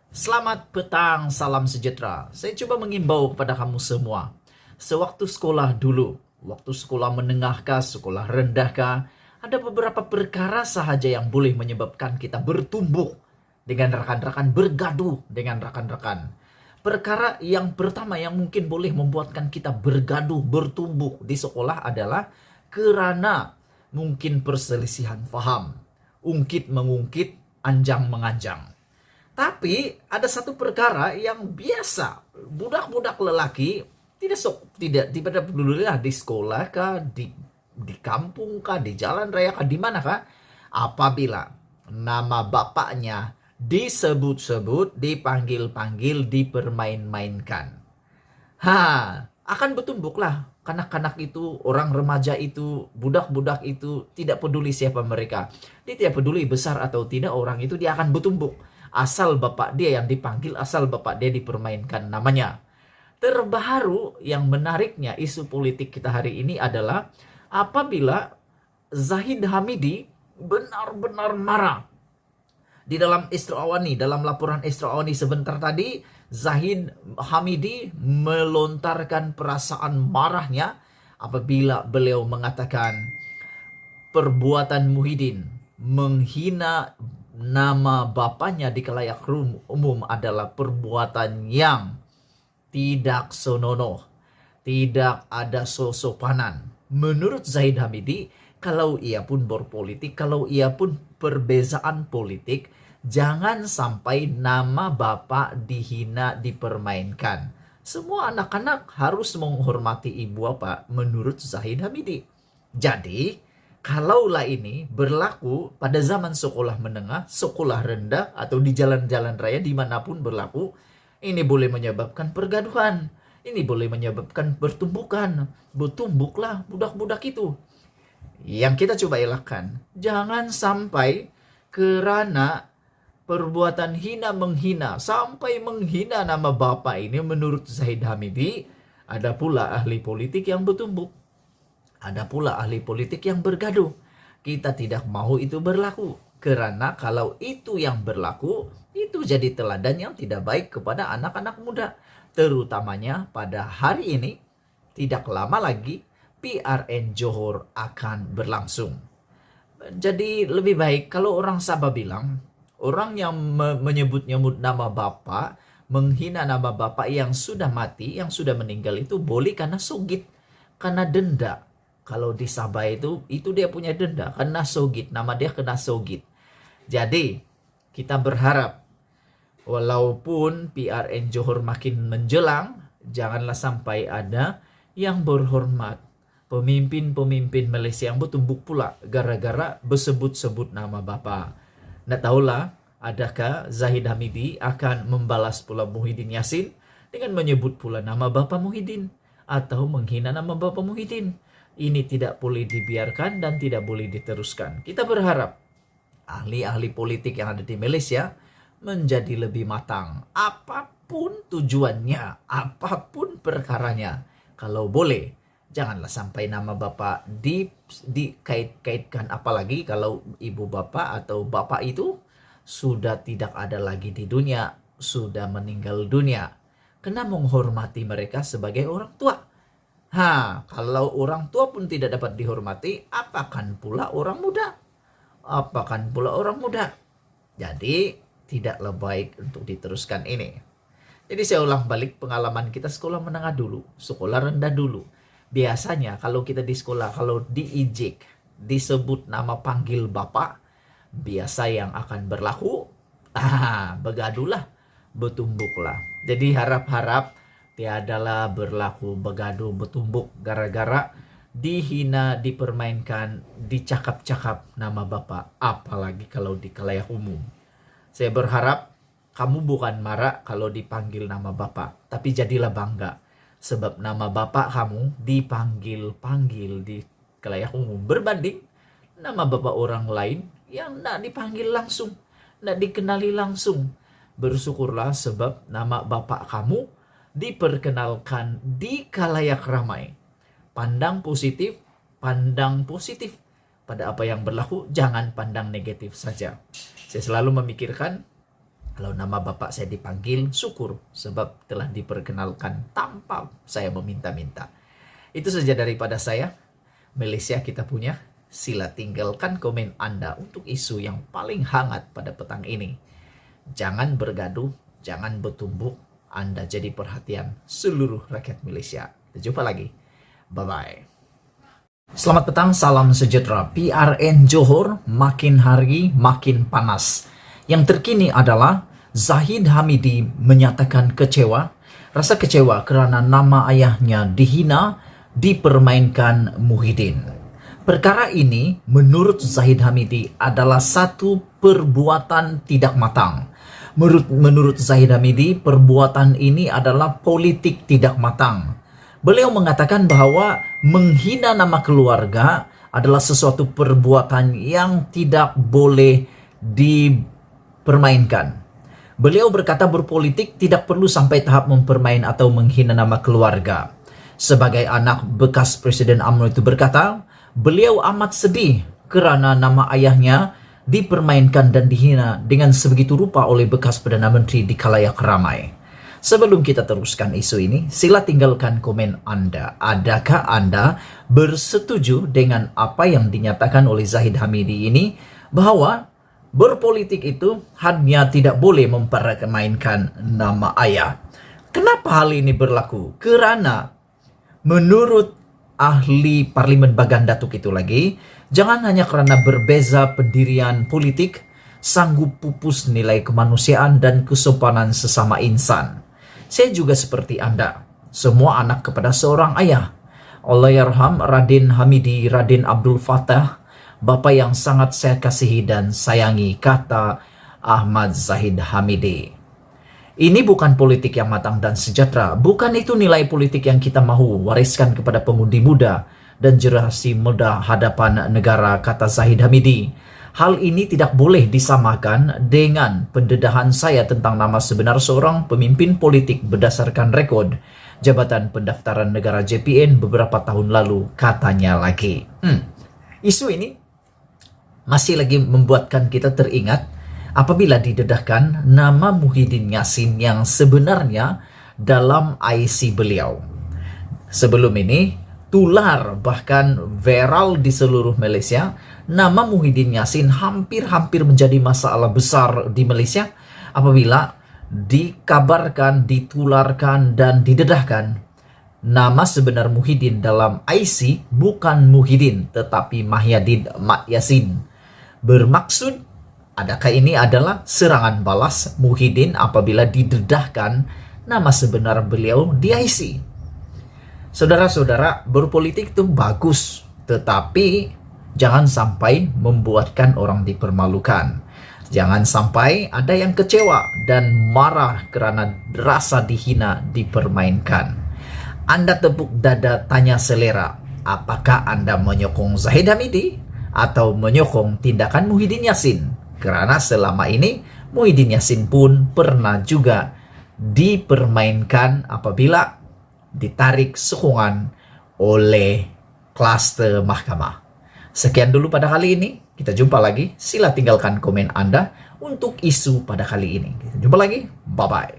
Selamat petang, salam sejahtera. Saya coba mengimbau kepada kamu semua. Sewaktu sekolah dulu, waktu sekolah menengah kah, sekolah rendah kah, ada beberapa perkara sahaja yang boleh menyebabkan kita bertumbuh dengan rekan-rekan, bergaduh dengan rekan-rekan. Perkara yang pertama yang mungkin boleh membuatkan kita bergaduh, bertumbuh di sekolah adalah karena mungkin perselisihan faham. Ungkit mengungkit, anjang menganjang. Tapi ada satu perkara yang biasa budak-budak lelaki tidak pedulilah di sekolah kah, di kampung kah, di jalan raya kah, di mana kah, apabila nama bapaknya disebut-sebut, dipanggil-panggil, dipermain-mainkan. Akan bertumbuklah kanak-kanak itu, orang remaja itu, budak-budak itu, tidak peduli siapa mereka. Dia tidak peduli besar atau tidak orang itu, dia akan bertumbuk. Asal bapak dia yang dipanggil, asal bapak dia dipermainkan namanya. Terbaru yang menariknya isu politik kita hari ini adalah apabila Zahid Hamidi benar-benar marah. Di dalam Isra dalam laporan Isra sebentar tadi, Zahid Hamidi melontarkan perasaan marahnya apabila beliau mengatakan perbuatan Muhyiddin menghina nama bapaknya di khalayak umum adalah perbuatan yang tidak senonoh, tidak ada sosopanan. Menurut Zahid Hamidi, kalau ia pun berpolitik, kalau ia pun perbezaan politik, jangan sampai nama bapak dihina, dipermainkan. Semua anak-anak harus menghormati ibu bapak menurut Zahid Hamidi. Jadi, kalaulah ini berlaku pada zaman sekolah menengah, sekolah rendah, atau di jalan-jalan raya dimanapun berlaku, ini boleh menyebabkan pergaduhan. Ini boleh menyebabkan pertumbukan. Bertumbuklah budak-budak itu. Yang kita coba elakkan, jangan sampai karena perbuatan hina menghina, sampai menghina nama bapak ini menurut Zahid Hamidi, ada pula ahli politik yang bertumbuk. Ada pula ahli politik yang bergaduh. Kita tidak mau itu berlaku. Karena kalau itu yang berlaku, itu jadi teladan yang tidak baik kepada anak-anak muda. Terutamanya pada hari ini, tidak lama lagi PRN Johor akan berlangsung. Jadi lebih baik kalau orang Sabah bilang, orang yang menyebut-nyebut nama bapak, menghina nama bapak yang sudah mati, yang sudah meninggal itu boleh karena sugit, karena denda. Kalau di Sabah itu dia punya denda karena sogit, nama dia kena sogit. Jadi kita berharap walaupun PRN Johor makin menjelang, janganlah sampai ada yang berhormat pemimpin-pemimpin Malaysia yang bertumbuk pula gara-gara bersebut-sebut nama bapa. Nak tahulah, adakah Zahid Hamidi akan membalas pula Muhyiddin Yassin dengan menyebut pula nama bapa Muhyiddin atau menghina nama bapa Muhyiddin? Ini tidak boleh dibiarkan dan tidak boleh diteruskan. Kita berharap ahli-ahli politik yang ada di Malaysia menjadi lebih matang. Apapun tujuannya, apapun perkaranya. Kalau boleh, janganlah sampai nama bapak dikait-kaitkan. Apalagi kalau ibu bapak atau bapak itu sudah tidak ada lagi di dunia, sudah meninggal dunia. Kena menghormati mereka sebagai orang tua. Kalau orang tua pun tidak dapat dihormati, apakan pula orang muda? Apakan pula orang muda? Jadi, tidaklah baik untuk diteruskan ini. Jadi saya ulang balik pengalaman kita sekolah menengah dulu, sekolah rendah dulu. Biasanya kalau kita di sekolah, kalau diijik, disebut nama panggil bapak, biasa yang akan berlaku, begadulah, bertumbuklah. Jadi harap-harap tiadalah berlaku begaduh bertumbuk gara-gara dihina, dipermainkan, dicakap-cakap nama bapak, apalagi kalau di khalayak umum. Saya berharap kamu bukan marah kalau dipanggil nama bapak, tapi jadilah bangga sebab nama bapak kamu dipanggil-panggil di khalayak umum berbanding nama bapak orang lain yang tidak dipanggil langsung, tidak dikenali langsung. Bersyukurlah sebab nama bapak kamu diperkenalkan di khalayak ramai. Pandang positif pada apa yang berlaku, jangan pandang negatif saja. Saya selalu memikirkan Kalau nama bapak saya dipanggil, syukur sebab telah diperkenalkan tanpa saya meminta-minta. Itu saja daripada saya. Malaysia kita punya. Sila tinggalkan komen Anda untuk isu yang paling hangat pada petang ini. Jangan bergaduh, jangan bertumbuk. Anda jadi perhatian seluruh rakyat Malaysia. Kita jumpa lagi. Bye-bye. Selamat petang, salam sejahtera. PRN Johor makin hari makin panas. Yang terkini adalah Zahid Hamidi menyatakan kecewa, rasa kecewa kerana nama ayahnya dihina, dipermainkan Muhyiddin. Perkara ini menurut Zahid Hamidi adalah satu perbuatan tidak matang. Menurut Zahid Hamidi, perbuatan ini adalah politik tidak matang. Beliau mengatakan bahwa menghina nama keluarga adalah sesuatu perbuatan yang tidak boleh dipermainkan. Beliau berkata berpolitik tidak perlu sampai tahap mempermain atau menghina nama keluarga. Sebagai anak bekas Presiden UMNO itu berkata, beliau amat sedih kerana nama ayahnya dipermainkan dan dihina dengan sebegitu rupa oleh bekas Perdana Menteri di khalayak ramai. Sebelum kita teruskan isu ini, sila tinggalkan komen Anda. Adakah Anda bersetuju dengan apa yang dinyatakan oleh Zahid Hamidi ini, bahwa berpolitik itu hanya tidak boleh mempermainkan nama ayah? Kenapa hal ini berlaku? Kerana menurut ahli Parlimen Bagan Datuk itu lagi, jangan hanya kerana berbeza pendirian politik, sanggup pupus nilai kemanusiaan dan kesopanan sesama insan. Saya juga seperti Anda, semua anak kepada seorang ayah. Allahyarham Radin Hamidi Radin Abdul Fattah, bapa yang sangat saya kasihi dan sayangi, kata Ahmad Zahid Hamidi. Ini bukan politik yang matang dan sejahtera. Bukan itu nilai politik yang kita mahu wariskan kepada pengundi muda dan generasi muda hadapan negara, kata Zahid Hamidi. Hal ini tidak boleh disamakan dengan pendedahan saya tentang nama sebenar seorang pemimpin politik berdasarkan rekod Jabatan Pendaftaran Negara JPN beberapa tahun lalu, katanya lagi. Isu ini masih lagi membuatkan kita teringat apabila didedahkan nama Muhyiddin Yassin yang sebenarnya dalam IC beliau. Sebelum ini, tular bahkan viral di seluruh Malaysia, nama Muhyiddin Yassin hampir-hampir menjadi masalah besar di Malaysia apabila dikabarkan, ditularkan, dan didedahkan nama sebenar Muhyiddin dalam IC bukan Muhyiddin tetapi Mahyadin Mat Yassin. Bermaksud, adakah ini adalah serangan balas Muhyiddin apabila didedahkan nama sebenar beliau di IC? Saudara-saudara, berpolitik itu bagus, tetapi jangan sampai membuatkan orang dipermalukan. Jangan sampai ada yang kecewa dan marah kerana rasa dihina, dipermainkan. Anda tepuk dada tanya selera, apakah Anda menyokong Zahid Hamidi atau menyokong tindakan Muhyiddin Yassin? Kerana selama ini Muhyiddin Yassin pun pernah juga dipermainkan apabila ditarik sokongan oleh klaster mahkamah. Sekian dulu pada kali ini. Kita jumpa lagi. Sila tinggalkan komen Anda untuk isu pada kali ini. Kita jumpa lagi. Bye-bye.